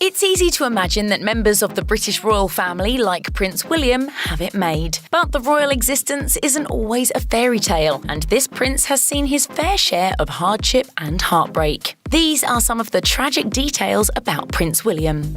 It's easy to imagine that members of the British royal family, like Prince William, have it made. But the royal existence isn't always a fairy tale, and this prince has seen his fair share of hardship and heartbreak. These are some of the tragic details about Prince William.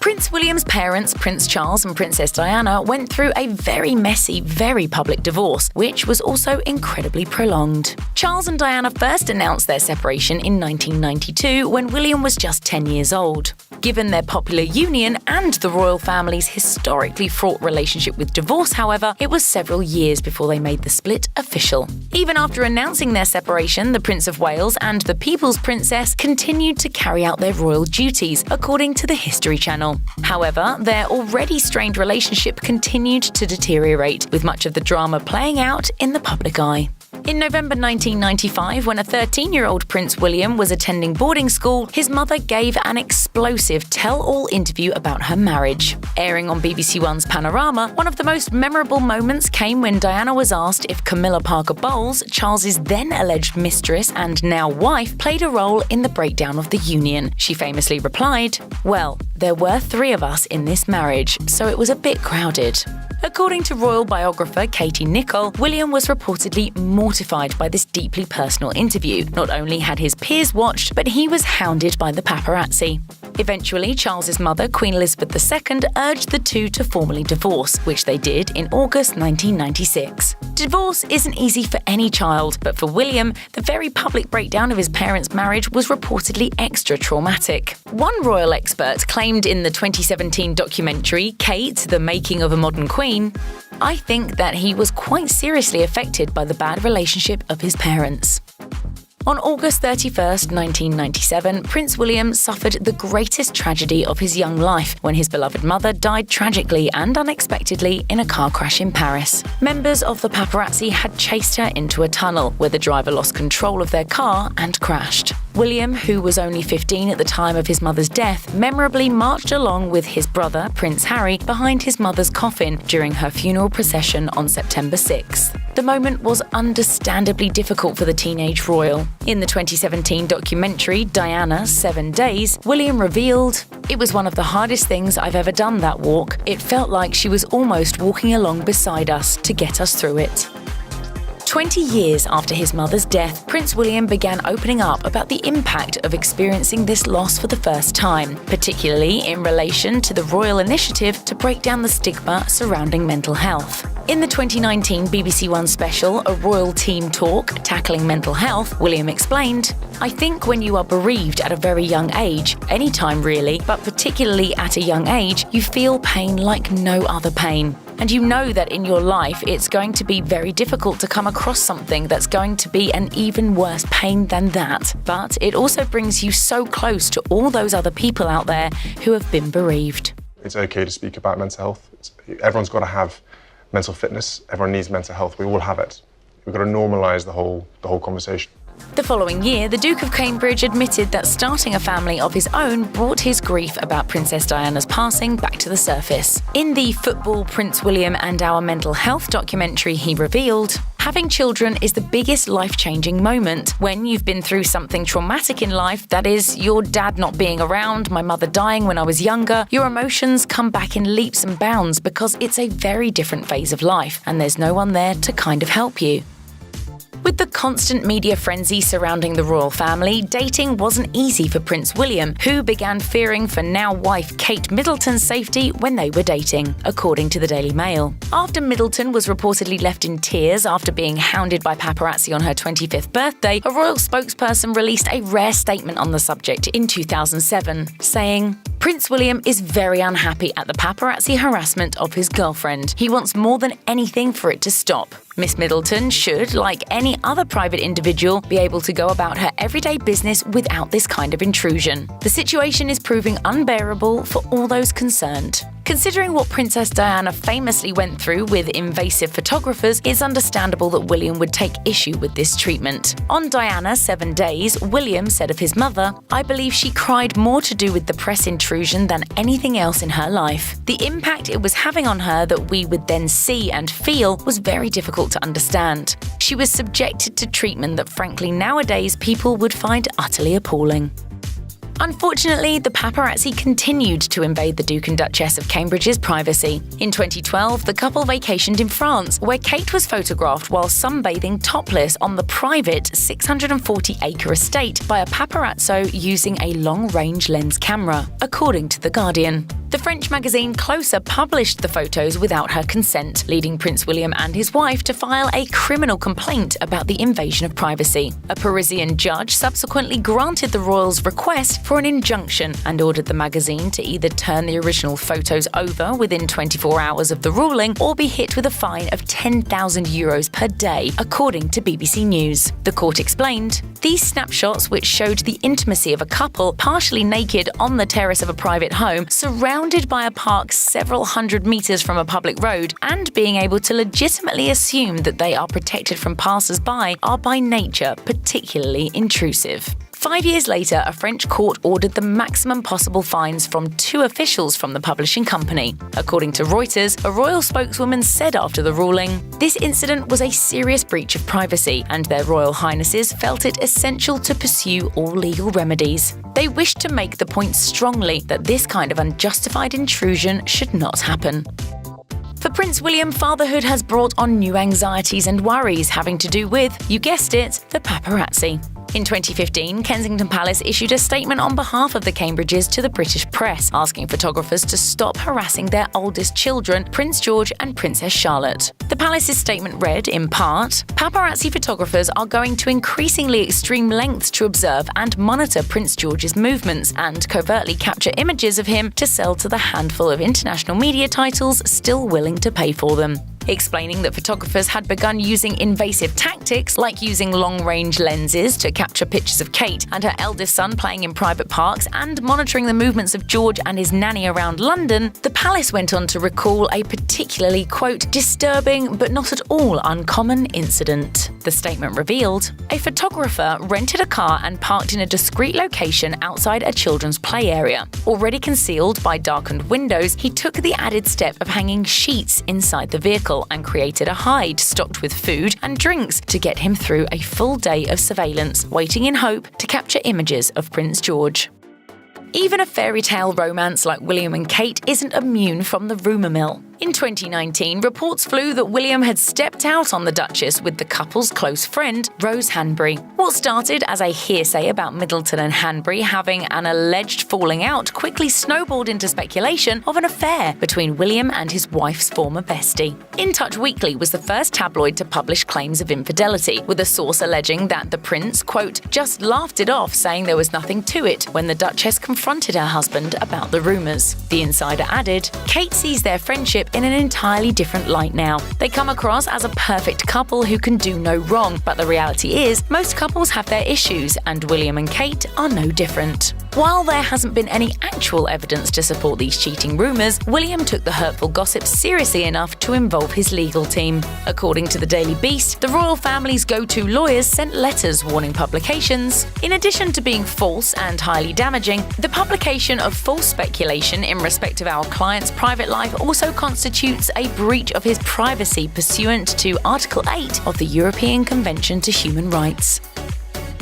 Prince William's parents, Prince Charles and Princess Diana, went through a very messy, very public divorce, which was also incredibly prolonged. Charles and Diana first announced their separation in 1992 when William was just 10 years old. Given their popular union and the royal family's historically fraught relationship with divorce, however, it was several years before they made the split official. Even after announcing their separation, the Prince of Wales and the People's Princess continued to carry out their royal duties, according to the History Channel. However, their already strained relationship continued to deteriorate, with much of the drama playing out in the public eye. In November 1995, when a 13-year-old Prince William was attending boarding school, his mother gave an explosive tell-all interview about her marriage. Airing on BBC One's Panorama, one of the most memorable moments came when Diana was asked if Camilla Parker Bowles, Charles's then alleged mistress and now wife, played a role in the breakdown of the union. She famously replied, "Well, there were 3 of us in this marriage, so it was a bit crowded." According to royal biographer Katie Nicholl, William was reportedly mortified by this deeply personal interview. Not only had his peers watched, but he was hounded by the paparazzi. Eventually, Charles's mother, Queen Elizabeth II, urged the two to formally divorce, which they did in August 1996. Divorce isn't easy for any child, but for William, the very public breakdown of his parents' marriage was reportedly extra traumatic. One royal expert claimed in the 2017 documentary, Kate, The Making of a Modern Queen, "I think that he was quite seriously affected by the bad relationship of his parents." On August 31, 1997, Prince William suffered the greatest tragedy of his young life when his beloved mother died tragically and unexpectedly in a car crash in Paris. Members of the paparazzi had chased her into a tunnel, where the driver lost control of their car and crashed. William, who was only 15 at the time of his mother's death, memorably marched along with his brother, Prince Harry, behind his mother's coffin during her funeral procession on September 6th. The moment was understandably difficult for the teenage royal. In the 2017 documentary, Diana, 7 Days, William revealed, "It was one of the hardest things I've ever done, that walk. It felt like she was almost walking along beside us to get us through it." 20 years after his mother's death, Prince William began opening up about the impact of experiencing this loss for the first time, particularly in relation to the royal initiative to break down the stigma surrounding mental health. In the 2019 BBC One special, A Royal Team Talk, Tackling Mental Health, William explained, "I think when you are bereaved at a very young age, any time really, but particularly at a young age, you feel pain like no other pain. And you know that in your life it's going to be very difficult to come across something that's going to be an even worse pain than that. But it also brings you so close to all those other people out there who have been bereaved." It's okay to speak about mental health. Everyone's got to have mental fitness. Everyone needs mental health. We all have it. We've got to normalise the whole conversation. The following year, the Duke of Cambridge admitted that starting a family of his own brought his grief about Princess Diana's passing back to the surface. In the Football, Prince William and Our Mental Health documentary, he revealed, "Having children is the biggest life-changing moment. When you've been through something traumatic in life, that is, your dad not being around, my mother dying when I was younger, your emotions come back in leaps and bounds because it's a very different phase of life, and there's no one there to kind of help you." With the constant media frenzy surrounding the royal family, dating wasn't easy for Prince William, who began fearing for now-wife Kate Middleton's safety when they were dating, according to the Daily Mail. After Middleton was reportedly left in tears after being hounded by paparazzi on her 25th birthday, a royal spokesperson released a rare statement on the subject in 2007, saying, "Prince William is very unhappy at the paparazzi harassment of his girlfriend. He wants more than anything for it to stop. Miss Middleton should, like any other private individual, be able to go about her everyday business without this kind of intrusion. The situation is proving unbearable for all those concerned." Considering what Princess Diana famously went through with invasive photographers, it's understandable that William would take issue with this treatment. On Diana, 7 Days, William said of his mother, "I believe she cried more to do with the press intrusion than anything else in her life. The impact it was having on her that we would then see and feel was very difficult to understand. She was subjected to treatment that frankly nowadays people would find utterly appalling." Unfortunately, the paparazzi continued to invade the Duke and Duchess of Cambridge's privacy. In 2012, the couple vacationed in France, where Kate was photographed while sunbathing topless on the private 640-acre estate by a paparazzo using a long-range lens camera, according to The Guardian. The French magazine Closer published the photos without her consent, leading Prince William and his wife to file a criminal complaint about the invasion of privacy. A Parisian judge subsequently granted the royals' request for an injunction and ordered the magazine to either turn the original photos over within 24 hours of the ruling or be hit with a fine of €10,000 per day, according to BBC News. The court explained, "These snapshots, which showed the intimacy of a couple partially naked on the terrace of a private home, surrounded by a park several hundred meters from a public road, and being able to legitimately assume that they are protected from passers-by, are by nature particularly intrusive." 5 years later, a French court ordered the maximum possible fines from 2 officials from the publishing company. According to Reuters, a royal spokeswoman said after the ruling, "This incident was a serious breach of privacy, and their Royal Highnesses felt it essential to pursue all legal remedies. They wished to make the point strongly that this kind of unjustified intrusion should not happen." For Prince William, fatherhood has brought on new anxieties and worries having to do with, you guessed it, the paparazzi. In 2015, Kensington Palace issued a statement on behalf of the Cambridges to the British press, asking photographers to stop harassing their oldest children, Prince George and Princess Charlotte. The palace's statement read, in part, "Paparazzi photographers are going to increasingly extreme lengths to observe and monitor Prince George's movements and covertly capture images of him to sell to the handful of international media titles still willing to pay for them." Explaining that photographers had begun using invasive tactics like using long-range lenses to capture pictures of Kate and her eldest son playing in private parks and monitoring the movements of George and his nanny around London, the palace went on to recall a particularly, quote, "disturbing but not at all uncommon incident." The statement revealed, "A photographer rented a car and parked in a discreet location outside a children's play area. Already concealed by darkened windows, he took the added step of hanging sheets inside the vehicle and created a hide stocked with food and drinks to get him through a full day of surveillance, waiting in hope to capture images of Prince George." Even a fairy tale romance like William and Kate isn't immune from the rumour mill. In 2019, reports flew that William had stepped out on the Duchess with the couple's close friend, Rose Hanbury. What started as a hearsay about Middleton and Hanbury having an alleged falling out quickly snowballed into speculation of an affair between William and his wife's former bestie. In Touch Weekly was the first tabloid to publish claims of infidelity, with a source alleging that the prince, quote, "just laughed it off, saying there was nothing to it," when the Duchess confronted her husband about the rumours. The insider added, "Kate sees their friendship in an entirely different light now. They come across as a perfect couple who can do no wrong, but the reality is most couples have their issues, and William and Kate are no different." While there hasn't been any actual evidence to support these cheating rumours, William took the hurtful gossip seriously enough to involve his legal team. According to the Daily Beast, the royal family's go-to lawyers sent letters warning publications. In addition to being false and highly damaging, the publication of false speculation in respect of our client's private life also constitutes a breach of his privacy pursuant to Article 8 of the European Convention to Human Rights.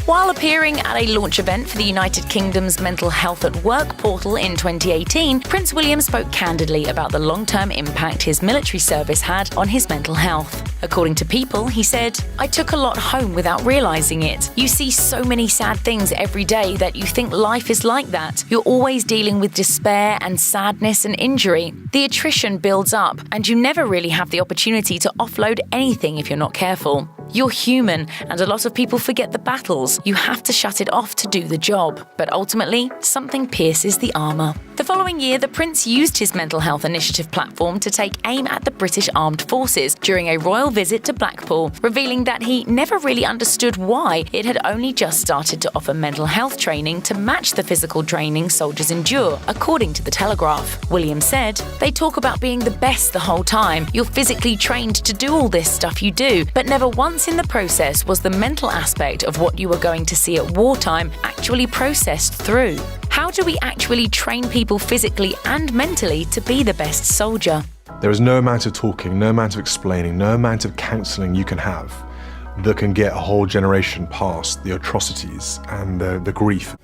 While appearing at a launch event for the United Kingdom's Mental Health at Work portal in 2018, Prince William spoke candidly about the long-term impact his military service had on his mental health. According to People, he said, "I took a lot home without realising it. You see so many sad things every day that you think life is like that. You're always dealing with despair and sadness and injury. The attrition builds up, and you never really have the opportunity to offload anything if you're not careful. You're human, and a lot of people forget the battles. You have to shut it off to do the job. But ultimately, something pierces the armour." The following year, the Prince used his mental health initiative platform to take aim at the British Armed Forces during a royal visit to Blackpool, revealing that he never really understood why it had only just started to offer mental health training to match the physical training soldiers endure, according to The Telegraph. William said, "They talk about being the best the whole time. You're physically trained to do all this stuff you do, but never once in the process was the mental aspect of what you were going to see at wartime actually processed through. How do we actually train people physically and mentally to be the best soldier?" There is no amount of talking, no amount of explaining, no amount of counselling you can have that can get a whole generation past the atrocities and the grief.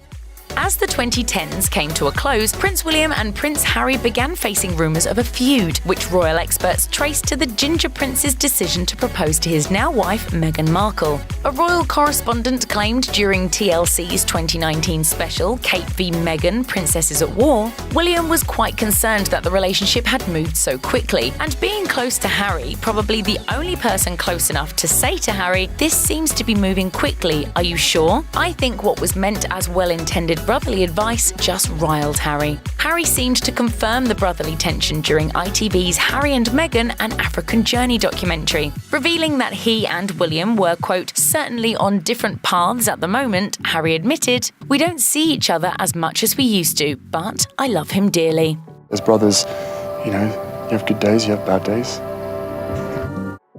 As the 2010s came to a close, Prince William and Prince Harry began facing rumours of a feud, which royal experts traced to the Ginger Prince's decision to propose to his now wife, Meghan Markle. A royal correspondent claimed during TLC's 2019 special, Kate v Meghan, Princesses at War, William was quite concerned that the relationship had moved so quickly, and being close to Harry, probably the only person close enough to say to Harry, "This seems to be moving quickly, are you sure?" I think what was meant as well-intended brotherly advice just riled Harry. Harry seemed to confirm the brotherly tension during ITV's Harry and Meghan, an African Journey documentary, revealing that he and William were, quote, "certainly on different paths at the moment." Harry admitted, "We don't see each other as much as we used to, but I love him dearly." As brothers, you have good days, you have bad days.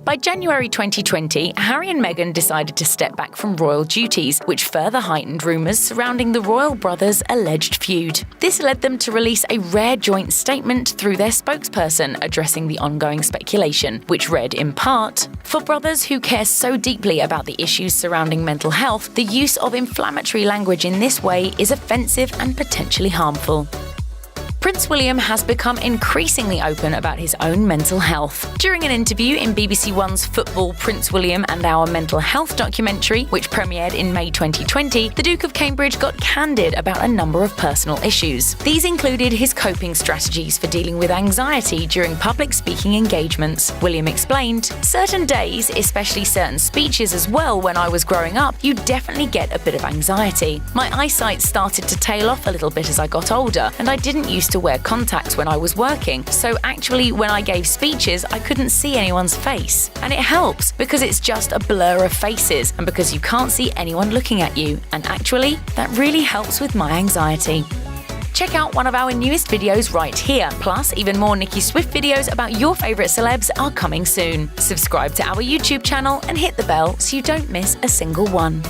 By January 2020, Harry and Meghan decided to step back from royal duties, which further heightened rumours surrounding the royal brothers' alleged feud. This led them to release a rare joint statement through their spokesperson addressing the ongoing speculation, which read in part, "For brothers who care so deeply about the issues surrounding mental health, the use of inflammatory language in this way is offensive and potentially harmful." Prince William has become increasingly open about his own mental health. During an interview in BBC One's Football, Prince William and Our Mental Health documentary, which premiered in May 2020, the Duke of Cambridge got candid about a number of personal issues. These included his coping strategies for dealing with anxiety during public speaking engagements. William explained, "Certain days, especially certain speeches as well when I was growing up, you definitely get a bit of anxiety. My eyesight started to tail off a little bit as I got older, and I didn't used to wear contacts when I was working, so actually when I gave speeches I couldn't see anyone's face. And it helps because it's just a blur of faces and because you can't see anyone looking at you, and actually that really helps with my anxiety." Check out one of our newest videos right here. Plus, even more Nicki Swift videos about your favourite celebs are coming soon. Subscribe to our YouTube channel and hit the bell so you don't miss a single one.